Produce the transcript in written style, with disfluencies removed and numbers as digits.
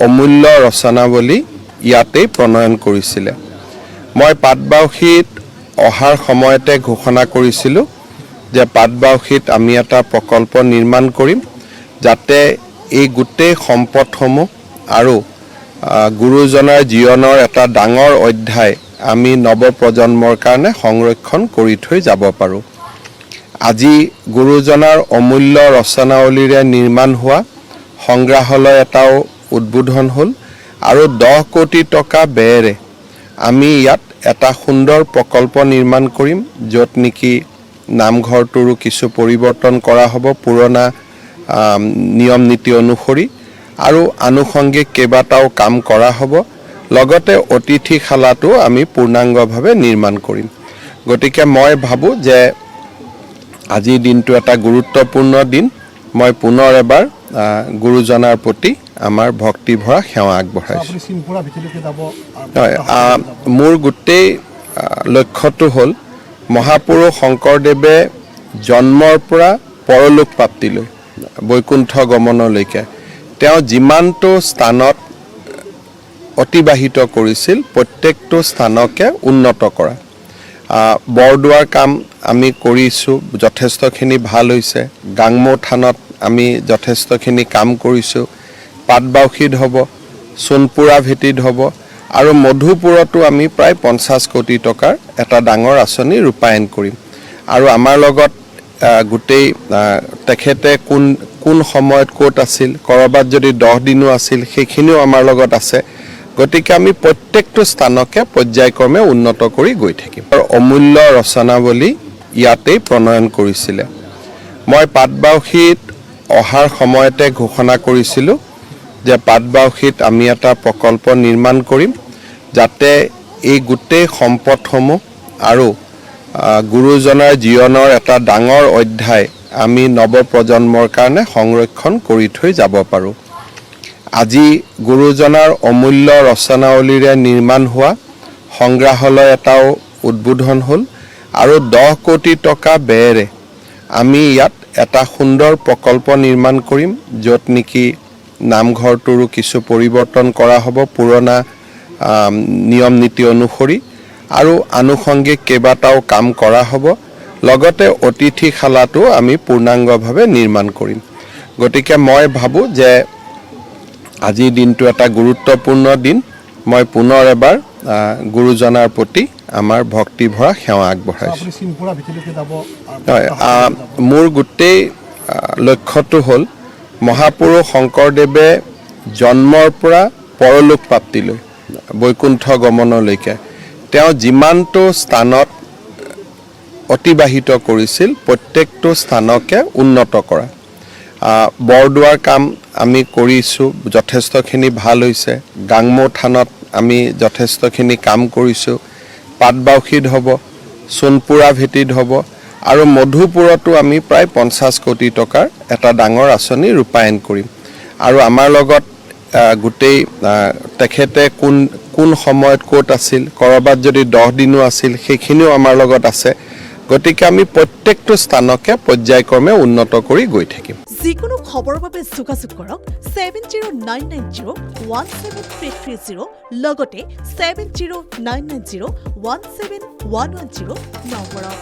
অমূল্য ৰচনাৱলী ইয়াতেই প্ৰণয়ন কৰিছিলে। মই পাটবাউসীত অহাৰ সময়তে ঘোষণা কৰিছিলোঁ যে পাটবাউসীত আমি এটা প্ৰকল্প নিৰ্মাণ কৰিম যাতে এই গোটেই সম্পদসমূহ আৰু গুৰুজনাৰ জীৱনৰ এটা ডাঙৰ অধ্যায় আমি নৱপ্ৰজন্মৰ কাৰণে সংৰক্ষণ কৰি থৈ যাব পাৰোঁ। আজি গুৰুজনাৰ অমূল্য ৰচনাৱলীৰে নিৰ্মাণ হোৱা সংগ্ৰহালয় এটাও উদ্বোধন হ'ল আৰু 10 কোটি টকা ব্যয়েৰে আমি ইয়াত এটা সুন্দৰ প্ৰকল্প নিৰ্মাণ কৰিম য'ত নেকি নামঘৰটোৰো কিছু পৰিৱৰ্তন কৰা হ'ব পুৰণা নিয়ম নীতি অনুসৰি আৰু আনুষংগিক কেইবাটাও কাম কৰা হ'ব। লগতে অতিথিশালাটো আমি পূৰ্ণাংগভাৱে নিৰ্মাণ কৰিম। গতিকে মই ভাবোঁ যে আজিৰ দিনটো এটা গুৰুত্বপূৰ্ণ দিন। মই পুনৰ এবাৰ গুৰুজনাৰ প্ৰতি আমাৰ ভক্তি ভৰা সেৱা আগবঢ়াইছোঁ। হয়, মোৰ গোটেই লক্ষ্যটো হ'ল মহাপুৰুষ শংকৰদেৱে জন্মৰ পৰা পৰলোক প্ৰাপ্তিলৈ বৈকুণ্ঠ গমনলৈকে তেওঁ যিমানটো স্থানত অতিবাহিত কৰিছিল প্ৰত্যেকটো স্থানকে উন্নত কৰা। বৰদোৱাৰ কাম আমি কৰিছোঁ, যথেষ্টখিনি ভাল হৈছে। গাংমৌ থানত আমি যথেষ্টখিনি কাম কৰিছোঁ। পাটবাউসীত হ'ব, সোণপুৰা ভেটিত হ'ব আৰু মধুপুৰতো আমি প্ৰায় 50 কোটি টকাৰ এটা ডাঙৰ আঁচনি ৰূপায়ণ কৰিম। আৰু আমাৰ লগত গোটেই তেখেতে কোন সময়ত ক'ত আছিল, ক'ৰবাত যদি 10 দিনো আছিল সেইখিনিও আমাৰ লগত আছে। গতিকে আমি প্ৰত্যেকটো স্থানকে পৰ্যায়ক্ৰমে উন্নত কৰি গৈ থাকিম। অমূল্য ৰচনাৱলী ইয়াতেই প্ৰণয়ন কৰিছিলে। মই পাটবাউসীত অহাৰ সময়তে ঘোষণা কৰিছিলোঁ যে পাটবাউসীত আমি এটা প্ৰকল্প নিৰ্মাণ কৰিম যাতে এই গোটেই সম্পদসমূহ আৰু গুৰুজনাৰ জীৱনৰ এটা ডাঙৰ অধ্যায় আমি নৱপ্ৰজন্মৰ কাৰণে সংৰক্ষণ কৰি থৈ যাব পাৰোঁ। আজি গুৰুজনাৰ অমূল্য ৰচনাৱলীৰে নিৰ্মাণ হোৱা সংগ্ৰহালয় এটাও উদ্বোধন হ'ল আৰু 10 কোটি টকা ব্যয়েৰে আমি ইয়াত এটা সুন্দৰ প্ৰকল্প নিৰ্মাণ কৰিম য'ত নেকি নামঘৰটোৰো কিছু পৰিৱৰ্তন কৰা হ'ব পুৰণা নিয়ম নীতি অনুসৰি আৰু আনুষংগিক কেইবাটাও কাম কৰা হ'ব। লগতে অতিথিশালাটো আমি পূৰ্ণাংগভাৱে নিৰ্মাণ কৰিম। গতিকে মই ভাবোঁ যে আজিৰ দিনটো এটা গুৰুত্বপূৰ্ণ দিন। মই পুনৰ এবাৰ গুৰুজনাৰ প্ৰতি আমাৰ ভক্তি ভৰা সেৱা আগবঢ়াইছোঁ। হয়, মোৰ গোটেই লক্ষ্যটো হ'ল মহাপুৰুষ শংকৰদেৱে জন্মৰ পৰা পৰলোক প্ৰাপ্তিলৈ বৈকুণ্ঠ গমনলৈকে তেওঁ যিমানটো স্থানত অতিবাহিত কৰিছিল প্ৰত্যেকটো স্থানকে উন্নত কৰা। বৰদোৱাৰ কাম আমি কৰিছোঁ, যথেষ্টখিনি ভাল হৈছে। গাংমৌ থানত আমি যথেষ্টখিনি কাম কৰিছোঁ। পাটবাউসীত হ'ব, সোণপুৰা ভেটিত হ'ব আৰু মধুপুৰতো আমি প্ৰায় 50 কোটি টকাৰ এটা ডাঙৰ আঁচনি ৰূপায়ণ কৰিম। আৰু আমাৰ লগত গোটেই তেখেতে কোন সময়ত ক'ত আছিল, ক'ৰবাত যদি 10 দিনো আছিল সেইখিনিও আমাৰ লগত আছে। গতিকে আমি প্ৰত্যেকটো স্থানকে পৰ্যায়ক্ৰমে উন্নত কৰি গৈ থাকিম। যিকোনো খবৰৰ বাবে যোগাযোগ কৰক 7099017330 লগতে 7099017110 নম্বৰত।